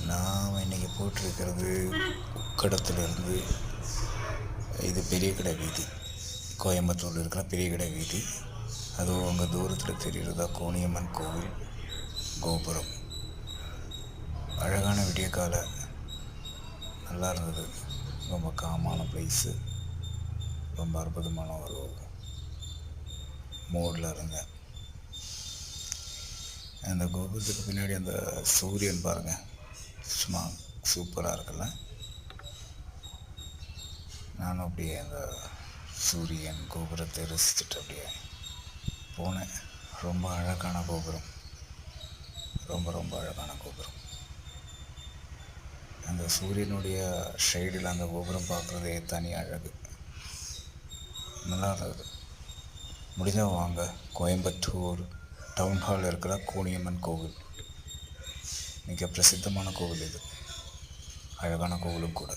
நாம் இன்றைக்கி போட்டிருக்கிறது உக்கடத்துலேருந்து. இது பெரிய கடை வீதி, கோயம்புத்தூரில் இருக்கிற பெரிய கடை வீதி. அதுவும் அங்கே தூரத்தில் தெரிகிறதா கோணியம்மன் கோவில் கோபுரம். அழகான விடியக்கால, நல்லா இருந்தது. ரொம்ப காமான ப்ளேஸு, ரொம்ப அற்புதமான ஒரு மூடில் இருந்தேன். அந்த கோபுரத்துக்கு பின்னாடி அந்த சூரியன் பாருங்கள், சும்மா சூப்பராக இருக்குல்ல. நானும் அப்படியே அந்த சூரியன் கோபுரத்தை ரசிச்சுட்டு அப்படியே போனேன். ரொம்ப அழகான கோபுரம், ரொம்ப ரொம்ப அழகான கோபுரம். அந்த சூரியனுடைய ஷேடில் அந்த கோபுரம் பார்க்குறதே தனி அழகு, நல்லா இருந்தது. முடிஞ்சால் வாங்க, கோயம்புத்தூர் டவுன் ஹாலில் இருக்கிற கோணியம்மன் கோவில் மிக பிரசித்தமான கோவில். இது அழகான கோவிலும் கூட.